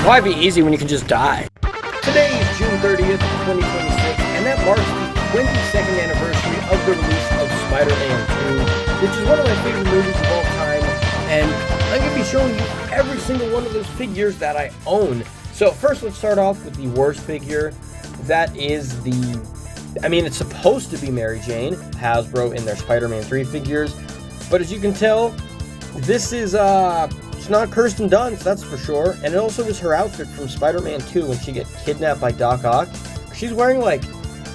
Why be easy when you can just die? Today is June 30th, 2026, and that marks the 22nd anniversary of the release of Spider-Man 2, which is one of my favorite movies of all time, and I'm going to be showing you every single one of those figures that I own. So first, let's start off with the worst figure. That is it's supposed to be Mary Jane, Hasbro in their Spider-Man 3 figures, but as you can tell, this is, it's not Kirsten Dunst, that's for sure, and it also is her outfit from Spider-Man 2 when she gets kidnapped by Doc Ock. She's wearing, like,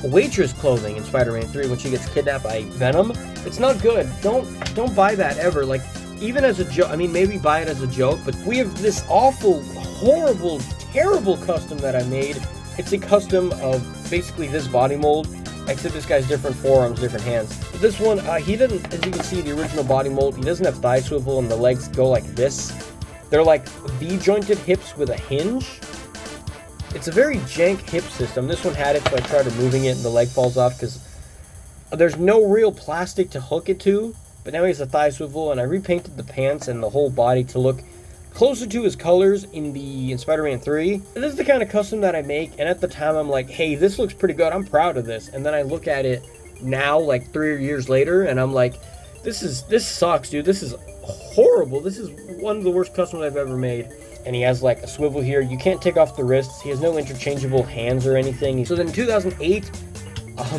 waitress clothing in Spider-Man 3 when she gets kidnapped by Venom. It's not good. Don't buy that ever. Like, even as a joke, maybe buy it as a joke, but we have this awful, horrible, terrible custom that I made. It's a custom of basically this body mold, except this guy's different forearms, different hands. But this one, he doesn't, as you can see, the original body mold, he doesn't have thigh swivel and the legs go like this. They're like V-jointed hips with a hinge. It's a very jank hip system. This one had it, so I tried removing it and the leg falls off because there's no real plastic to hook it to. But now he has a thigh swivel, and I repainted the pants and the whole body to look closer to his colors in Spider-Man 3. This is the kind of custom that I make, and at the time I'm like, hey, this looks pretty good, I'm proud of this. And then I look at it now, like 3 years later, and I'm like, this sucks, dude. This is horrible. This is one of the worst customs I've ever made. And he has like a swivel here. You can't take off the wrists. He has no interchangeable hands or anything. So then in 2008,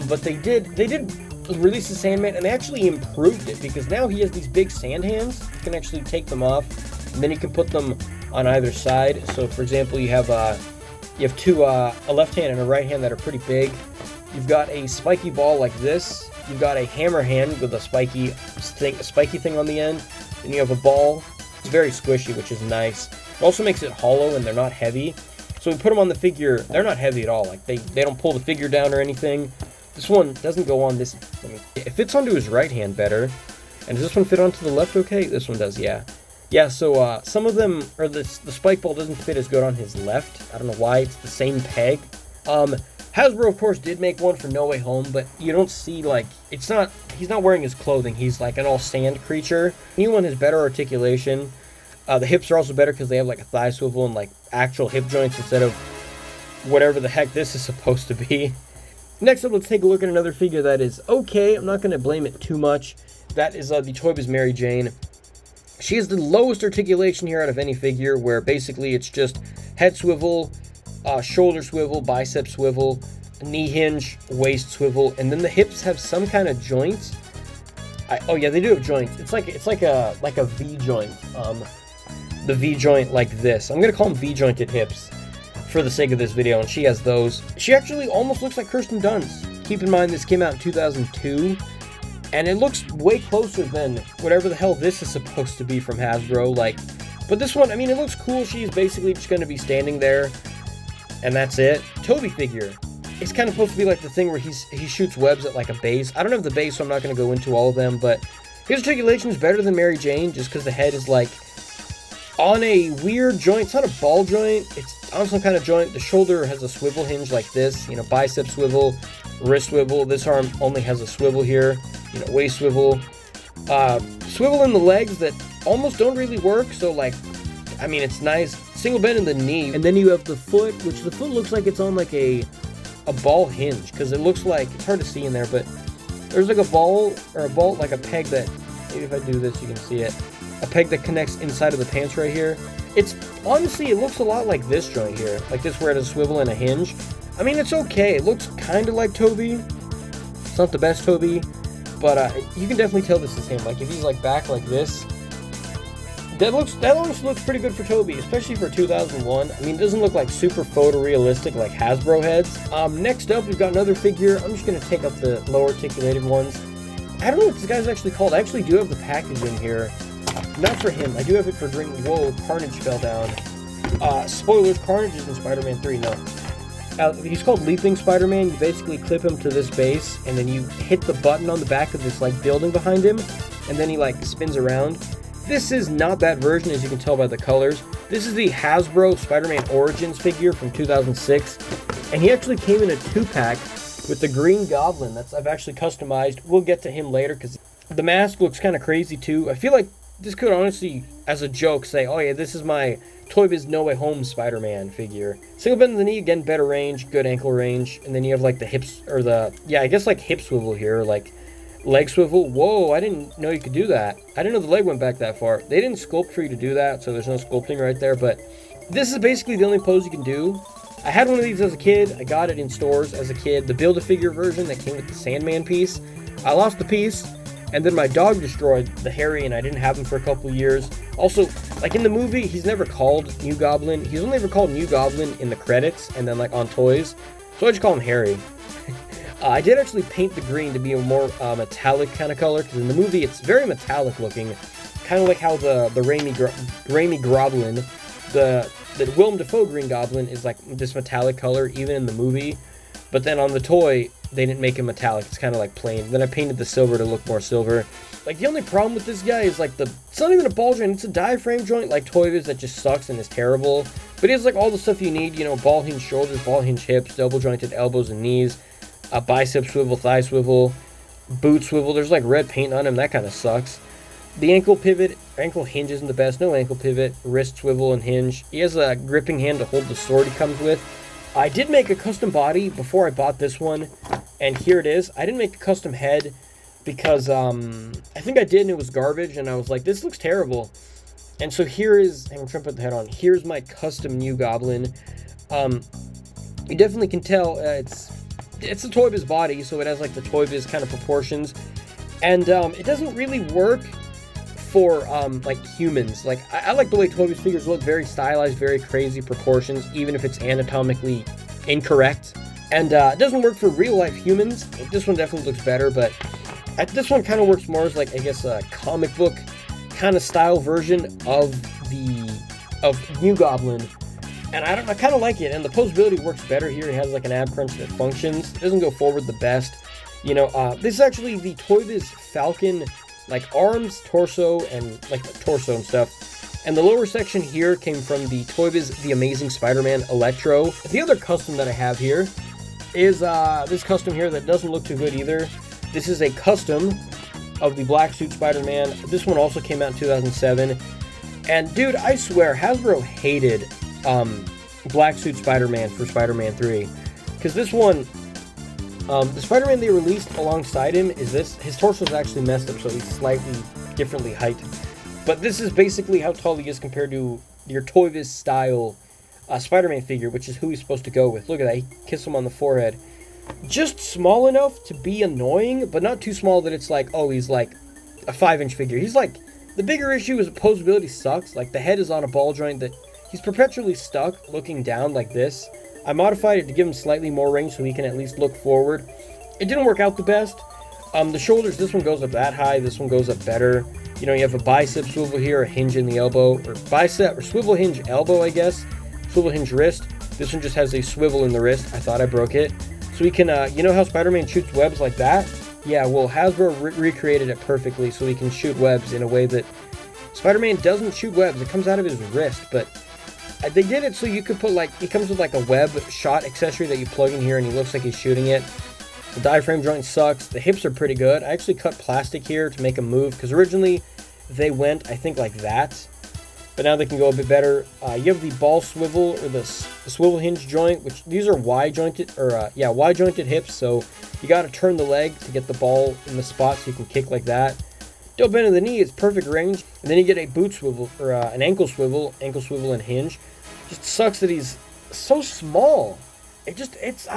but they did release the Sandman, and they actually improved it because now he has these big sand hands. You can actually take them off, and then you can put them on either side. So for example, you have two, a left hand and a right hand that are pretty big. You've got a spiky ball like this. You've got a hammer hand with a spiky thing on the end. Then you have a ball. It's very squishy, which is nice. It also makes it hollow, and they're not heavy. So we put them on the figure. They're not heavy at all. Like they don't pull the figure down or anything. This one doesn't go on this. It fits onto his right hand better. And does this one fit onto the left okay? This one does, yeah. Yeah, so some of them, or the spike ball doesn't fit as good on his left. I don't know why. It's the same peg. Hasbro, of course, did make one for No Way Home, but you don't see, like, he's not wearing his clothing. He's like an all sand creature. New one has better articulation. The hips are also better because they have like a thigh swivel and like actual hip joints instead of whatever the heck this is supposed to be. Next up, let's take a look at another figure that is okay. I'm not going to blame it too much. That is the ToyBiz Mary Jane. She has the lowest articulation here out of any figure, where basically it's just head swivel, shoulder swivel, bicep swivel, knee hinge, waist swivel, and then the hips have some kind of joints. Oh yeah, they do have joints. It's like a V joint. The V joint like this. I'm gonna call them V-jointed hips for the sake of this video, and she has those. She actually almost looks like Kirsten Dunst. Keep in mind this came out in 2002, and it looks way closer than whatever the hell this is supposed to be from Hasbro. Like, but this one, it looks cool. She's basically just gonna be standing there, and that's it. Toby figure. It's kind of supposed to be like the thing where he shoots webs at like a base. I don't have the base, so I'm not gonna go into all of them, but his articulation is better than Mary Jane just because the head is like on a weird joint. It's not a ball joint, it's on some kind of joint. The shoulder has a swivel hinge like this, bicep swivel, wrist swivel. This arm only has a swivel here, waist swivel. Swivel in the legs that almost don't really work, so like, it's nice. Single bend in the knee, and then you have the foot, which the foot looks like it's on like a ball hinge, because it looks like, it's hard to see in there, but there's like a ball, like a peg that, maybe if I do this you can see it. A peg that connects inside of the pants right here. It's honestly, it looks a lot like this joint here, like this where it has a swivel and a hinge. It's okay. It looks kind of like Toby. It's not the best Toby, but you can definitely tell this is him. Like if he's like back like this, that almost looks pretty good for Toby, especially for 2001. It doesn't look like super photorealistic like Hasbro heads. Next up, we've got another figure. I'm just gonna take up the low articulated ones. I don't know what this guy's actually called. I actually do have the packaging here. Not for him. I do have it for Green. Whoa, Carnage fell down. Spoilers, Carnage is in Spider-Man 3, no. He's called Leaping Spider-Man. You basically clip him to this base, and then you hit the button on the back of this like building behind him, and then he like spins around. This is not that version, as you can tell by the colors. This is the Hasbro Spider-Man Origins figure from 2006, and he actually came in a 2-pack with the Green Goblin. I've actually customized. We'll get to him later, because the mask looks kind of crazy too. I feel like this could honestly, as a joke, say, oh yeah, this is my ToyBiz No Way Home Spider-Man figure. Single bend in the knee, again, better range, good ankle range. And then you have like the hips, or I guess like hip swivel here, like leg swivel. Whoa, I didn't know you could do that. I didn't know the leg went back that far. They didn't sculpt for you to do that, so there's no sculpting right there. But this is basically the only pose you can do. I had one of these as a kid. I got it in stores as a kid. The Build-A-Figure version that came with the Sandman piece. I lost the piece. And then my dog destroyed the Harry, and I didn't have him for a couple of years. Also, like in the movie, he's never called New Goblin. He's only ever called New Goblin in the credits and then like on toys. So I just call him Harry. I did actually paint the green to be a more metallic kind of color, because in the movie it's very metallic looking. Kind of like how the Raimi Goblin, the Willem Dafoe Green Goblin is like this metallic color even in the movie. But then on the toy, they didn't make him metallic. It's kind of like plain. Then I painted the silver to look more silver. Like, the only problem with this guy is, like, it's not even a ball joint. It's a diaphragm joint, like ToyBiz, that just sucks and is terrible. But he has, like, all the stuff you need. You know, ball hinge shoulders, ball hinge hips, double jointed elbows and knees, a bicep swivel, thigh swivel, boot swivel. There's, like, red paint on him. That kind of sucks. The ankle pivot, ankle hinge isn't the best. No ankle pivot, wrist swivel and hinge. He has a gripping hand to hold the sword he comes with. I did make a custom body before I bought this one, and here it is. I didn't make a custom head because I think I did and it was garbage, and I was like, this looks terrible. And so here is, I'm trying to put the head on. Here's my custom New Goblin. You definitely can tell it's a ToyBiz body, so it has like the ToyBiz kind of proportions, and it doesn't really work for like humans. Like I like the way ToyBiz figures look, very stylized, very crazy proportions, even if it's anatomically incorrect. And it doesn't work for real life humans. This one definitely looks better, but this one kind of works more as like, I guess, a comic book kind of style version of New Goblin. And I kind of like it, and the posability works better here. It has like an ab crunch that functions. It doesn't go forward the best. You know, this is actually the ToyBiz Falcon, like arms, torso, and like torso and stuff. And the lower section here came from the ToyBiz The Amazing Spider-Man Electro. The other custom that I have here is this custom here that doesn't look too good either. This is a custom of the Black Suit Spider-Man. This one also came out in 2007. And dude, I swear, Hasbro hated Black Suit Spider-Man for Spider-Man 3. Because this one, the Spider-Man they released alongside him is this. His torso is actually messed up, so he's slightly differently height. But this is basically how tall he is compared to your ToyBiz style Spider-Man figure, which is who he's supposed to go with. Look at that, he kissed him on the forehead. Just small enough to be annoying, but not too small that it's like, oh, he's like a 5-inch figure. He's like, the bigger issue is posability sucks. Like, the head is on a ball joint that he's perpetually stuck looking down like this. I modified it to give him slightly more range so he can at least look forward. It didn't work out the best. The shoulders, this one goes up that high, this one goes up better. You know, you have a bicep swivel here, a hinge in the elbow, or bicep, or swivel hinge elbow, I guess. Swivel hinge wrist. This one just has a swivel in the wrist. I thought I broke it. So he can, you know how Spider-Man shoots webs like that? Yeah, well, Hasbro recreated it perfectly so he can shoot webs in a way that Spider-Man doesn't shoot webs. It comes out of his wrist, but they did it so you could put, like, it comes with, like, a web shot accessory that you plug in here and he looks like he's shooting it. The diaphragm joint sucks. The hips are pretty good. I actually cut plastic here to make them move, because originally they went, I think, like that. But now they can go a bit better. You have the ball swivel, or the swivel hinge joint, which these are Y-jointed, or, Y-jointed hips, so you got to turn the leg to get the ball in the spot so you can kick like that. Double bend of the knee is perfect range. And then you get a boot swivel, or an ankle swivel and hinge. Just sucks that he's so small. I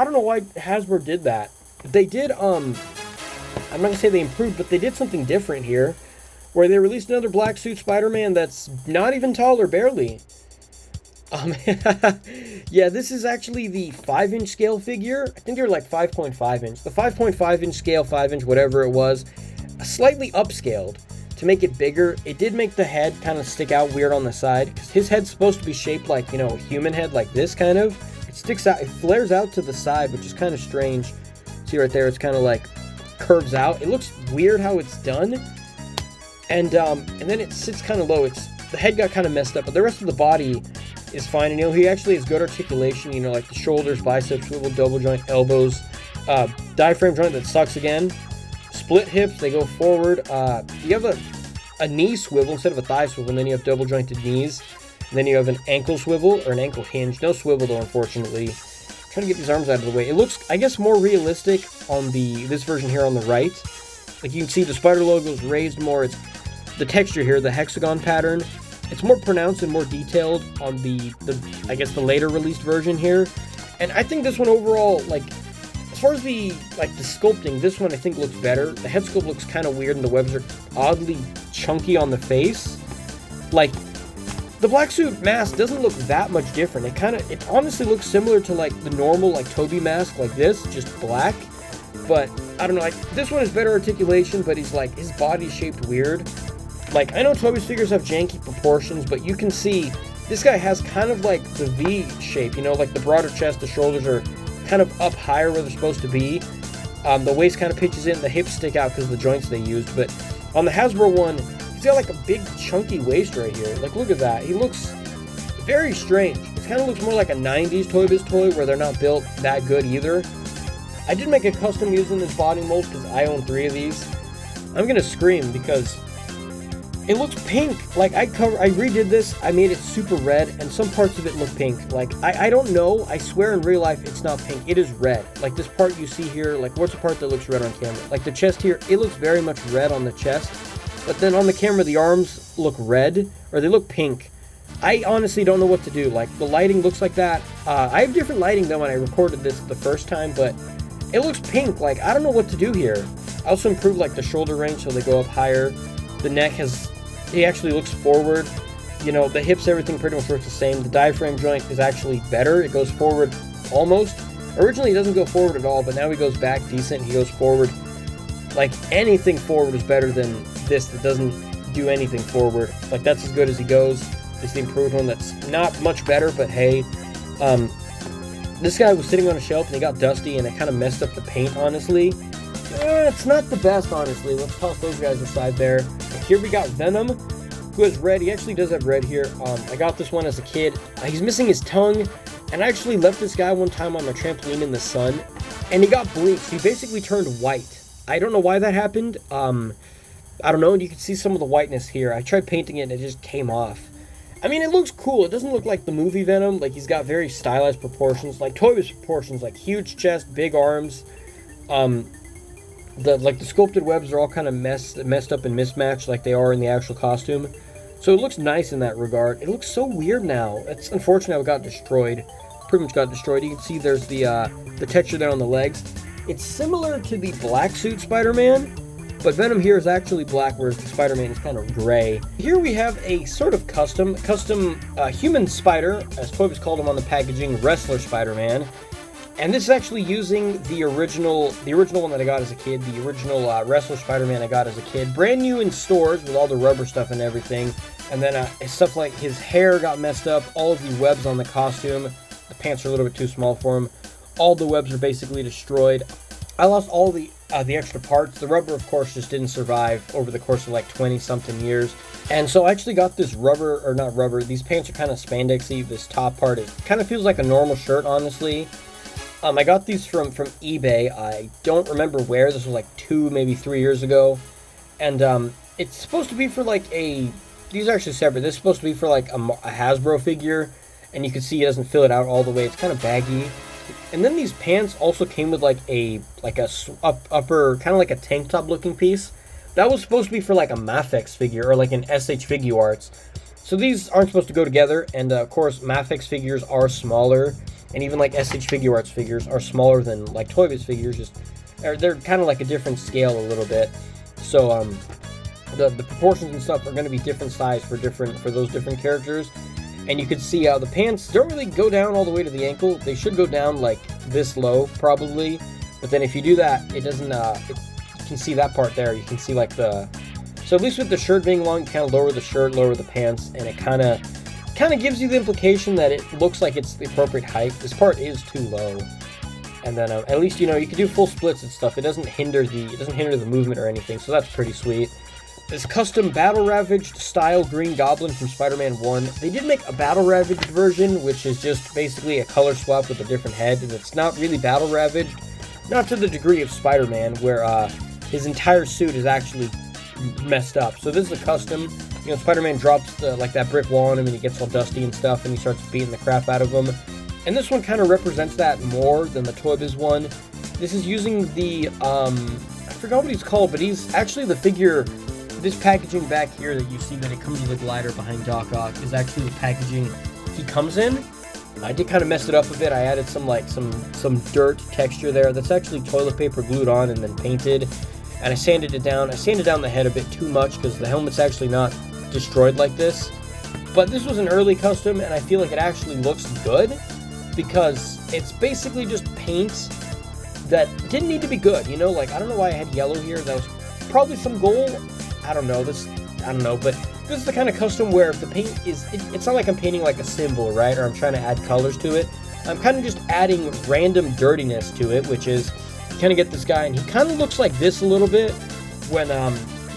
don't know why Hasbro did that. They did, I'm not going to say they improved, but they did something different here, where they released another Black Suit Spider-Man that's not even taller, barely. Yeah, this is actually the 5-inch scale figure. I think they're like 5.5 inch. The 5.5 inch scale, 5 inch, whatever it was, slightly upscaled to make it bigger. It did make the head kind of stick out weird on the side, because his head's supposed to be shaped like, you know, a human head, like this kind of. It sticks out, it flares out to the side, which is kind of strange. See right there, it's kind of like curves out. It looks weird how it's done. And then it sits kind of low. The head got kind of messed up, but the rest of the body is fine. And, you know, he actually has good articulation, you know, like the shoulders, biceps, swivel, double joint, elbows, diaphragm joint that sucks again. Split hips, they go forward. You have a knee swivel instead of a thigh swivel, and then you have double jointed knees. And then you have an ankle swivel, or an ankle hinge. No swivel though, unfortunately. I'm trying to get these arms out of the way. It looks, I guess, more realistic on this version here on the right. Like you can see the spider logo is raised more. It's the texture here, the hexagon pattern. It's more pronounced and more detailed on the I guess the later released version here. And I think this one overall, like, as far as the sculpting, this one I think looks better. The head sculpt looks kind of weird and the webs are oddly chunky on the face. Like, the black suit mask doesn't look that much different. It honestly looks similar to like the normal like Toby mask like this, just black. But I don't know, like this one has better articulation, but he's like, his body's shaped weird. Like, I know Toby's figures have janky proportions, but you can see this guy has kind of like the V shape, you know, like the broader chest, the shoulders are kind of up higher where they're supposed to be. The waist kind of pitches in, the hips stick out because of the joints they used. But on the Hasbro one, he's got like a big chunky waist right here. Like, look at that. He looks very strange. It kind of looks more like a 90s ToyBiz toy where they're not built that good either. I did make a custom using this body mold because I own 3 of these. I'm going to scream because it looks pink. Like, I redid this, I made it super red, and some parts of it look pink. Like, I don't know, I swear in real life it's not pink, it is red. Like, this part you see here, like, what's the part that looks red on camera? Like, the chest here, it looks very much red on the chest, but then on the camera, the arms look red, or they look pink. I honestly don't know what to do. Like, the lighting looks like that. I have different lighting than when I recorded this the first time, but it looks pink. Like, I don't know what to do here. I also improved, like, the shoulder range so they go up higher. The neck he actually looks forward. You know, the hips, everything pretty much works the same. The diaphragm joint is actually better. It goes forward almost. Originally, he doesn't go forward at all, but now he goes back decent. He goes forward. Like, anything forward is better than this that doesn't do anything forward. Like, that's as good as he goes. It's the improved one that's not much better, but hey. This guy was sitting on a shelf and he got dusty and it kind of messed up the paint, honestly. It's not the best, honestly. Let's toss those guys aside there. Here we got Venom, who has red. He actually does have red here. I got this one as a kid. He's missing his tongue, and I actually left this guy one time on my trampoline in the sun, and he got bleached. He basically turned white. I don't know why that happened. I don't know, and you can see some of the whiteness here. I tried painting it, and it just came off. I mean, it looks cool. It doesn't look like the movie Venom. Like, he's got very stylized proportions, like ToyBiz proportions, like huge chest, big arms. The sculpted webs are all kind of messed up and mismatched like they are in the actual costume. So it looks nice in that regard. It looks so weird now. It's unfortunate how it got destroyed. Pretty much got destroyed. You can see there's the texture there on the legs. It's similar to the black suit Spider-Man, but Venom here is actually black, whereas the Spider-Man is kind of gray. Here we have a sort of custom human spider, as ToyBiz called him on the packaging, Wrestler Spider-Man. And this is actually using the original one that I got as a kid, the original Wrestler Spider-Man I got as a kid. Brand new in stores with all the rubber stuff and everything. And then stuff like his hair got messed up, all of the webs on the costume. The pants are a little bit too small for him. All the webs are basically destroyed. I lost all the extra parts. The rubber, of course, just didn't survive over the course of like 20-something years. And so I actually got this these pants are kind of spandexy. This top part, it kind of feels like a normal shirt, honestly. I got these from eBay. I don't remember where. This was like 2, maybe 3 years ago. And it's supposed to be for like these are actually separate. This is supposed to be for like a Hasbro figure. And you can see it doesn't fill it out all the way. It's kind of baggy. And then these pants also came with like a upper, kind of like a tank top looking piece. That was supposed to be for like a Mafex figure or like an SH Figuarts. So these aren't supposed to go together. And of course, Mafex figures are smaller. And even like SH Figuarts figures are smaller than like ToyBiz figures. They're kind of like a different scale a little bit. So the proportions and stuff are going to be different size for those different characters. And you can see how the pants don't really go down all the way to the ankle. They should go down like this low probably. But then if you do that, it doesn't. You can see that part there. You can see like so at least with the shirt being long, you kind of lower the shirt, lower the pants, and it kind of gives you the implication that it looks like it's the appropriate height. This part is too low. And then at least, you can do full splits and stuff. It doesn't hinder the movement or anything, so that's pretty sweet. This custom Battle Ravaged style Green Goblin from Spider-Man 1. They did make a Battle Ravaged version, which is just basically a color swap with a different head, and it's not really Battle Ravaged. Not to the degree of Spider-Man, where his entire suit is actually messed up. So this is a custom. You know, Spider-Man drops that brick wall on him and he gets all dusty and stuff and he starts beating the crap out of him. And this one kind of represents that more than the ToyBiz one. This is using the, I forgot what he's called, but he's actually the figure. This packaging back here that you see that it comes with a glider behind Doc Ock is actually the packaging he comes in. I did kind of mess it up a bit. I added some dirt texture there. That's actually toilet paper glued on and then painted. And I sanded it down. I sanded down the head a bit too much because the helmet's actually not destroyed like this. But this was an early custom and I feel like it actually looks good because it's basically just paint that didn't need to be good, you know? Like, I don't know why I had yellow here. That was probably some gold. I don't know, but this is the kind of custom where the paint is, it's not like I'm painting like a symbol, right? Or I'm trying to add colors to it. I'm kind of just adding random dirtiness to it, which is, you kind of get this guy, and he kind of looks like this a little bit when,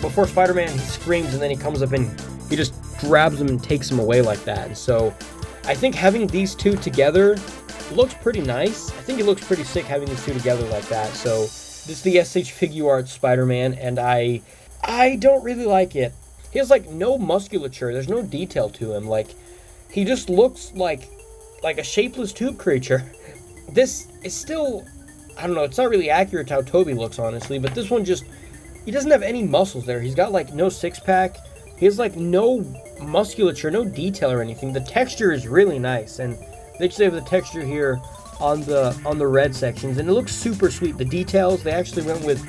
before Spider-Man, he screams, and then he comes up and he just grabs him and takes him away like that. And so, I think having these two together looks pretty nice. I think it looks pretty sick having these two together like that. So, this is the SH Figuarts Spider-Man, and I don't really like it. He has, like, no musculature. There's no detail to him. Like, he just looks like a shapeless tube creature. This is still, I don't know, it's not really accurate to how Toby looks, honestly, but this one just, he doesn't have any muscles there. He's got, like, no six-pack. He has, like, no musculature, no detail or anything. The texture is really nice, and they actually have the texture here on the red sections, and it looks super sweet. The details, they actually went with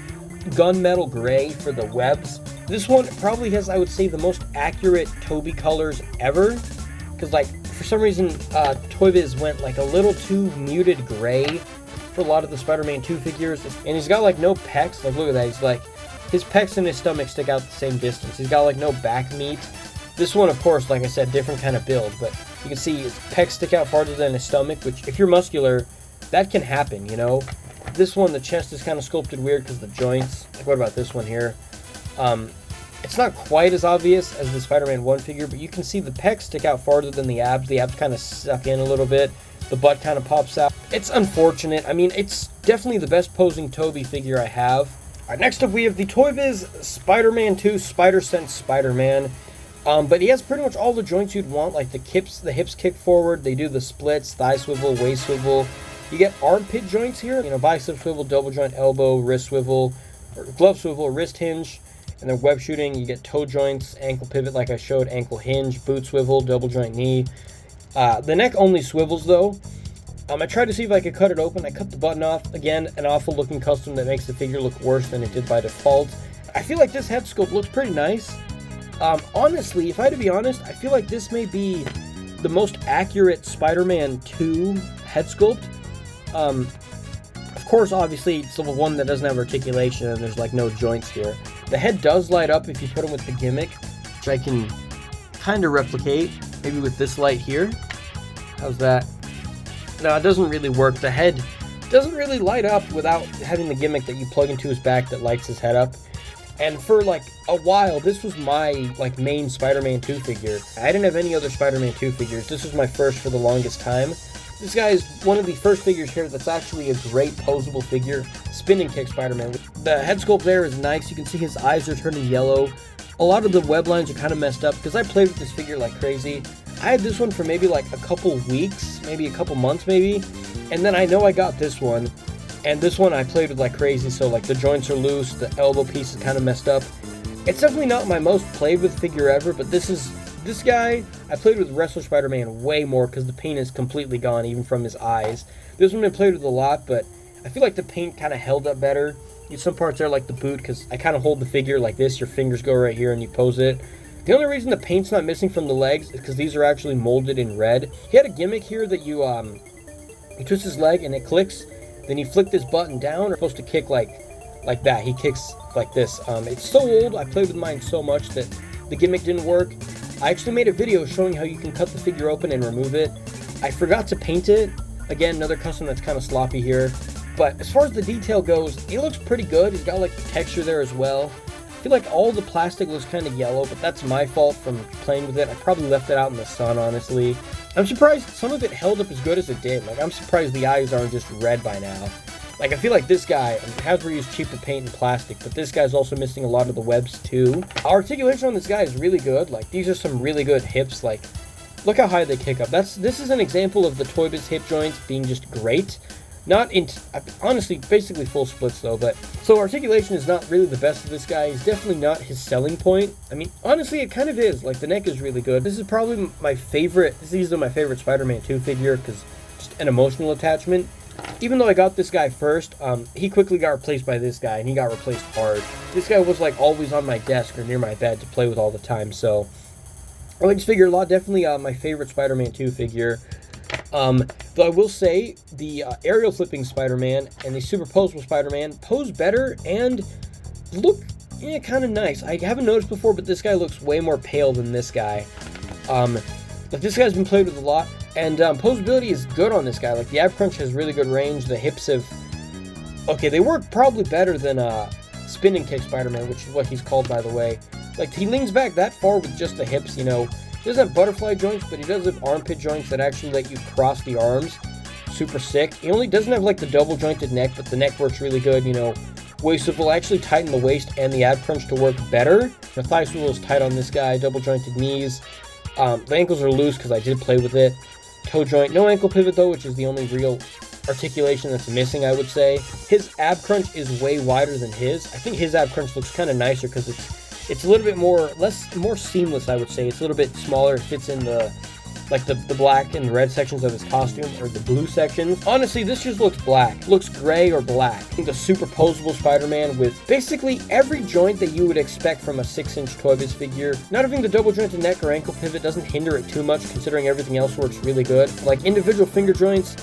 gunmetal gray for the webs. This one probably has, I would say, the most accurate Toby colors ever, because, like, for some reason, ToyBiz went, like, a little too muted gray for a lot of the Spider-Man 2 figures, and he's got, like, no pecs. Like, look at that. He's, like, his pecs and his stomach stick out the same distance. He's got, like, no back meat. This one, of course, like I said, different kind of build, but you can see his pecs stick out farther than his stomach, which, if you're muscular, that can happen, you know? This one, the chest is kind of sculpted weird because the joints. Like, what about this one here? It's not quite as obvious as the Spider-Man 1 figure, but you can see the pecs stick out farther than the abs. The abs kind of suck in a little bit. The butt kind of pops out. It's unfortunate. I mean, it's definitely the best posing Toby figure I have. All right, next up we have the ToyBiz Spider-Man 2 Spider-Sense Spider-Man. But he has pretty much all the joints you'd want, like the hips kick forward. They do the splits, thigh swivel, waist swivel. You get armpit joints here, you know, bicep swivel, double joint, elbow, wrist swivel, or glove swivel, wrist hinge. And then web shooting, you get toe joints, ankle pivot like I showed, ankle hinge, boot swivel, double joint knee. The neck only swivels though. I tried to see if I could cut it open. I cut the button off. Again, an awful looking custom that makes the figure look worse than it did by default. I feel like this head sculpt looks pretty nice. Honestly, if I had to be honest, I feel like this may be the most accurate Spider-Man 2 head sculpt. Of course, obviously, it's the one that doesn't have articulation and there's like no joints here. The head does light up if you put him with the gimmick, which I can kind of replicate, maybe with this light here. How's that? No, it doesn't really work. The head doesn't really light up without having the gimmick that you plug into his back that lights his head up. And for like a while, this was my like main Spider-Man 2 figure. I didn't have any other Spider-Man 2 figures. This was my first for the longest time. This guy is one of the first figures here that's actually a great posable figure. Spin and kick Spider-Man. The head sculpt there is nice. You can see his eyes are turning yellow. A lot of the web lines are kind of messed up because I played with this figure like crazy. I had this one for maybe like a couple weeks, maybe a couple months maybe. And then I know I got this one. And this one I played with like crazy, so like the joints are loose, the elbow piece is kind of messed up. It's definitely not my most played with figure ever, but this guy, I played with Wrestler Spider-Man way more because the paint is completely gone, even from his eyes. This one I played with a lot, but I feel like the paint kind of held up better. Some parts there like the boot, because I kind of hold the figure like this, your fingers go right here and you pose it. The only reason the paint's not missing from the legs is because these are actually molded in red. He had a gimmick here that you twist his leg and it clicks. Then you flick this button down, or supposed to kick like that. He kicks like this. It's so old, I played with mine so much that the gimmick didn't work. I actually made a video showing how you can cut the figure open and remove it. I forgot to paint it. Again, another custom that's kind of sloppy here. But as far as the detail goes, it looks pretty good. He's got like the texture there as well. I feel like all the plastic looks kind of yellow, but that's my fault from playing with it. I probably left it out in the sun, honestly. I'm surprised some of it held up as good as it did. Like, I'm surprised the eyes aren't just red by now. Like, I feel like this guy, Hasbro used cheaper paint and plastic, but this guy's also missing a lot of the webs too. Articulation on this guy is really good. Like, these are some really good hips. Like, look how high they kick up. This is an example of the ToyBiz hip joints being just great. Not in, honestly, basically full splits though, but, so articulation is not really the best of this guy. He's definitely not his selling point. I mean, honestly, it kind of is. Like, the neck is really good. This is probably my favorite, this is easily my favorite Spider-Man 2 figure, because just an emotional attachment. Even though I got this guy first, he quickly got replaced by this guy, and he got replaced hard. This guy was, like, always on my desk or near my bed to play with all the time, so I like this figure a lot. Definitely my favorite Spider-Man 2 figure. Though I will say, the aerial flipping Spider-Man and the superposable Spider-Man pose better and look, kind of nice. I haven't noticed before, but this guy looks way more pale than this guy. But this guy's been played with a lot, and posability is good on this guy. Like, the ab crunch has really good range. The hips have, okay, they work probably better than spin and kick Spider-Man, which is what he's called, by the way. Like, he leans back that far with just the hips, you know. He doesn't have butterfly joints, but he does have armpit joints that actually let you cross the arms. Super sick. He only doesn't have, like, the double jointed neck, but the neck works really good, you know. Waist swivel actually tighten the waist and the ab crunch to work better. The thigh swivel is tight on this guy. Double jointed knees. The ankles are loose because I did play with it. Toe joint. No ankle pivot, though, which is the only real articulation that's missing, I would say. His ab crunch is way wider than his. I think his ab crunch looks kind of nicer because it's a little bit more seamless, I would say. It's a little bit smaller. It fits in the black and red sections of his costume, or the blue sections. Honestly, this just looks black. Looks gray or black. I think the superposable Spider-Man with basically every joint that you would expect from a 6-inch ToyBiz figure. Not having the double jointed neck or ankle pivot doesn't hinder it too much, considering everything else works really good. Like, individual finger joints,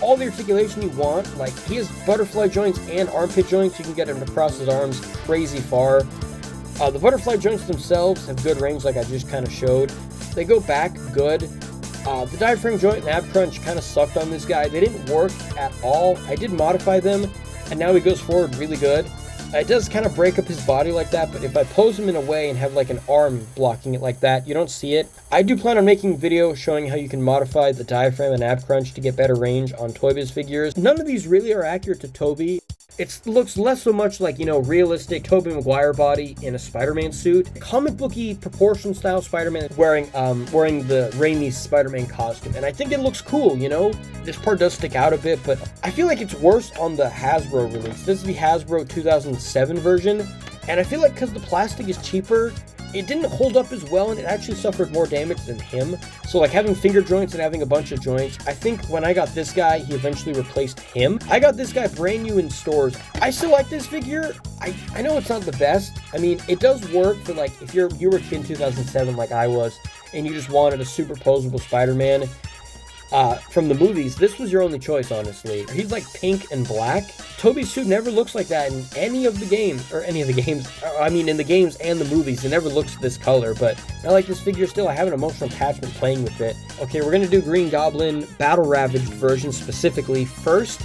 all the articulation you want. Like, he has butterfly joints and armpit joints. You can get him across his arms crazy far. The butterfly joints themselves have good range, like I just kind of showed. They go back good. The diaphragm joint and ab crunch kind of sucked on this guy. They didn't work at all. I did modify them, and now he goes forward really good. It does kind of break up his body like that, but if I pose him in a way and have like an arm blocking it like that, you don't see it. I do plan on making a video showing how you can modify the diaphragm and ab crunch to get better range on ToyBiz figures. None of these really are accurate to Tobey. It looks less so much like, you know, realistic Tobey Maguire body in a Spider-Man suit. Comic booky proportion style Spider-Man wearing the Raimi's Spider-Man costume. And I think it looks cool, you know? This part does stick out a bit, but I feel like it's worse on the Hasbro release. This is the Hasbro 2007 version. And I feel like because the plastic is cheaper, it didn't hold up as well, and it actually suffered more damage than him. So, like, having finger joints and having a bunch of joints, I think when I got this guy, he eventually replaced him. I got this guy brand new in stores. I still like this figure. I know it's not the best. I mean, it does work for, like, if you were a kid in 2007 like I was, and you just wanted a superposable Spider-Man from the movies, this was your only choice, honestly. He's like pink and black. Tobey's suit never looks like that in any of the games, I mean in the games and the movies. It never looks this color, but I like this figure still. I have an emotional attachment playing with it. Okay, we're gonna do Green Goblin Battle Ravaged version specifically first.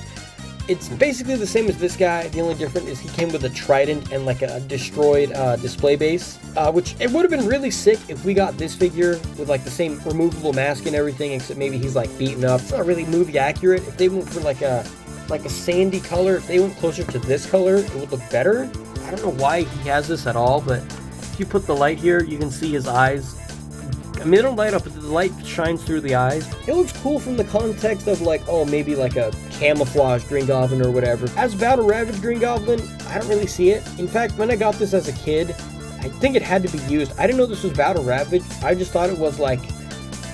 It's basically the same as this guy. The only difference is he came with a trident and like a destroyed display base, which it would have been really sick if we got this figure with like the same removable mask and everything, except maybe he's like beaten up. It's not really movie accurate. If they went for like a sandy color, if they went closer to this color, it would look better. I don't know why he has this at all, but if you put the light here, you can see his eyes. I mean, they don't light up, but the light shines through the eyes. It looks cool from the context of like, oh, maybe like a camouflage Green Goblin or whatever. As Battle Ravaged Green Goblin, I don't really see it. In fact, when I got this as a kid, I think it had to be used. I didn't know this was Battle Ravaged. I just thought it was like,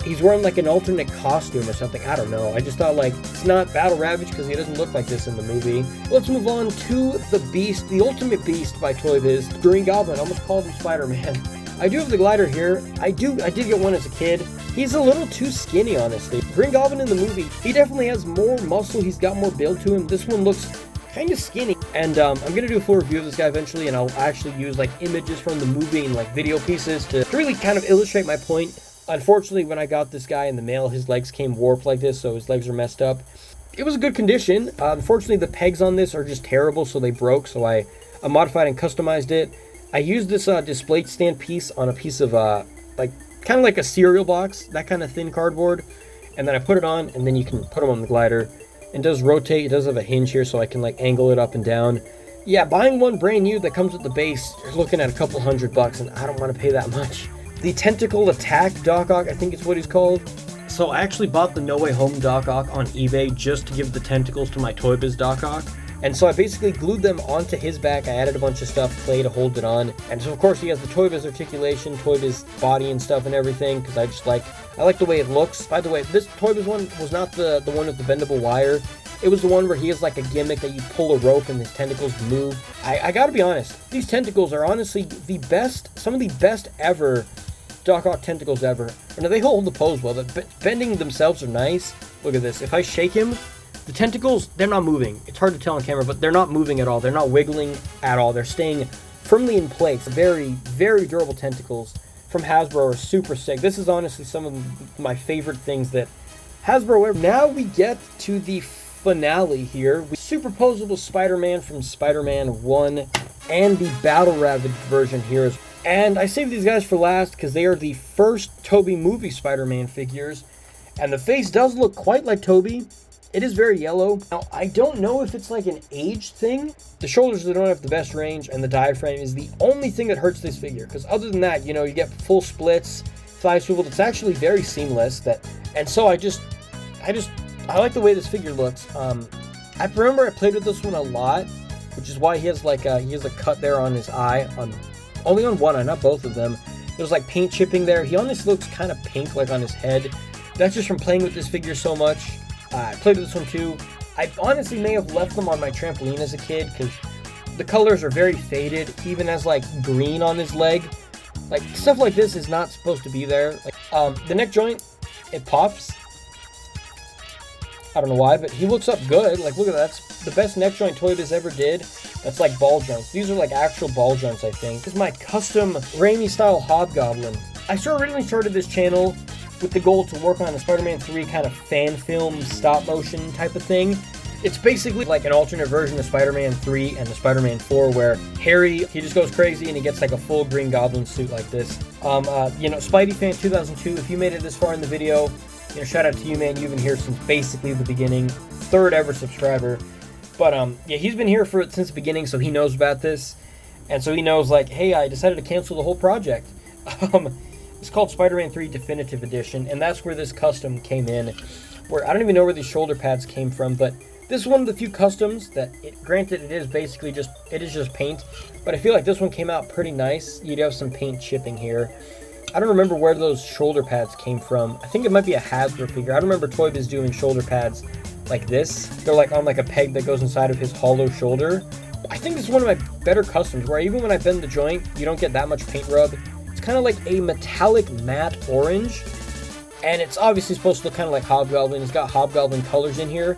he's wearing like an alternate costume or something. I don't know. I just thought like, it's not Battle Ravaged because he doesn't look like this in the movie. Let's move on to the Beast, the Ultimate Beast by ToyBiz. Green Goblin, I almost called him Spider-Man. I do have the glider here. I did get one as a kid. He's a little too skinny, honestly. Green Goblin in the movie, he definitely has more muscle. He's got more build to him. This one looks kind of skinny. And I'm going to do a full review of this guy eventually, and I'll actually use like images from the movie and like video pieces to really kind of illustrate my point. Unfortunately, when I got this guy in the mail, his legs came warped like this, so his legs are messed up. It was a good condition. Unfortunately, the pegs on this are just terrible, so they broke, so I modified and customized it. I used this display stand piece on a piece of like kind of like a cereal box, that kind of thin cardboard, and then I put it on, and then you can put them on the glider, and does rotate. It does have a hinge here so I can like angle it up and down. Yeah, buying one brand new that comes with the base, you're looking at a couple $100, and I don't want to pay that much. The Tentacle Attack Doc Ock, I think it's what he's called. So I actually bought the No Way Home Doc Ock on eBay just to give the tentacles to my ToyBiz Doc Ock. And so I basically glued them onto his back. I added a bunch of stuff, clay to hold it on. And so of course he has the ToyBiz articulation, ToyBiz body and stuff and everything, because I like the way it looks. By the way, this ToyBiz one was not the one with the bendable wire. It was the one where he has like a gimmick that you pull a rope and his tentacles move. I gotta be honest, these tentacles are honestly the best, some of the best ever Doc Ock tentacles ever. Now they hold the pose well, the bending themselves are nice. Look at this, if I shake him, the tentacles, they're not moving. It's hard to tell on camera, but they're not moving at all. They're not wiggling at all. They're staying firmly in place. Very, very durable tentacles from Hasbro are super sick. This is honestly some of my favorite things that Hasbro ever. Now we get to the finale here. Superposable Spider-Man from Spider-Man 1 and the Battle Ravaged version here. And I saved these guys for last because they are the first Tobey movie Spider-Man figures. And the face does look quite like Tobey. It is very yellow. Now, I don't know if it's like an age thing. The shoulders don't have the best range, and the diaphragm is the only thing that hurts this figure. Because other than that, you know, you get full splits, thigh swivel. It's actually very seamless. And so I like the way this figure looks. I remember I played with this one a lot, which is why he has a cut there on his eye, only on one eye, not both of them. There's like paint chipping there. He honestly looks kind of pink, like on his head. That's just from playing with this figure so much. I played with this one too. I honestly may have left them on my trampoline as a kid because the colors are very faded. He even has like green on his leg. Like stuff like this is not supposed to be there. Like the neck joint, it pops. I don't know why, but he looks up good. Like look at that. That's the best neck joint ToyBiz ever did. That's like ball joints. These are like actual ball joints, I think. This is my custom Raimi style Hobgoblin. I originally started this channel with the goal to work on a Spider-Man 3 kind of fan film stop motion type of thing. It's basically like an alternate version of Spider-Man 3 and the Spider-Man 4 where Harry, he just goes crazy and he gets like a full Green Goblin suit like this. You know, Spidey Fan 2002, if you made it this far in the video, you know, shout out to you, man. You've been here since basically the beginning. 3rd ever subscriber. But yeah, he's been here since the beginning, so he knows about this. And so he knows like, hey, I decided to cancel the whole project. It's called Spider-Man 3 Definitive Edition, and that's where this custom came in. Where I don't even know where these shoulder pads came from, but this is one of the few customs that, granted, it is basically just paint, but I feel like this one came out pretty nice. You'd have some paint chipping here. I don't remember where those shoulder pads came from. I think it might be a Hasbro figure. I don't remember ToyBiz doing shoulder pads like this. They're like on like a peg that goes inside of his hollow shoulder. I think this is one of my better customs, where even when I bend the joint, you don't get that much paint rub. It's kind of like a metallic matte orange, and it's obviously supposed to look kind of like Hobgoblin. It's got Hobgoblin colors in here.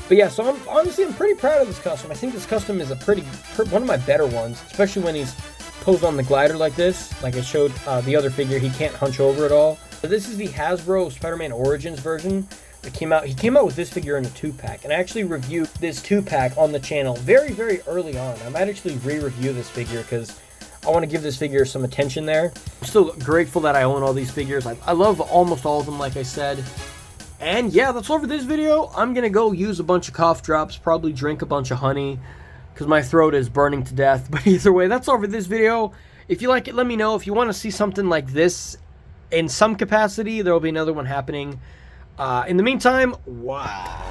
But yeah, so I'm pretty proud of this custom. I think this custom is one of my better ones, especially when he's posed on the glider like this. Like I showed the other figure, he can't hunch over at all. But this is the Hasbro Spider-Man Origins version that came out. He came out with this figure in a 2-pack, and I actually reviewed this 2-pack on the channel very, very early on. I might actually re-review this figure because I want to give this figure some attention there. I'm still grateful that I own all these figures. I love almost all of them, like I said. And yeah, that's all for this video. I'm going to go use a bunch of cough drops, probably drink a bunch of honey, because my throat is burning to death. But either way, that's all for this video. If you like it, let me know. If you want to see something like this in some capacity, there will be another one happening. In the meantime, wow.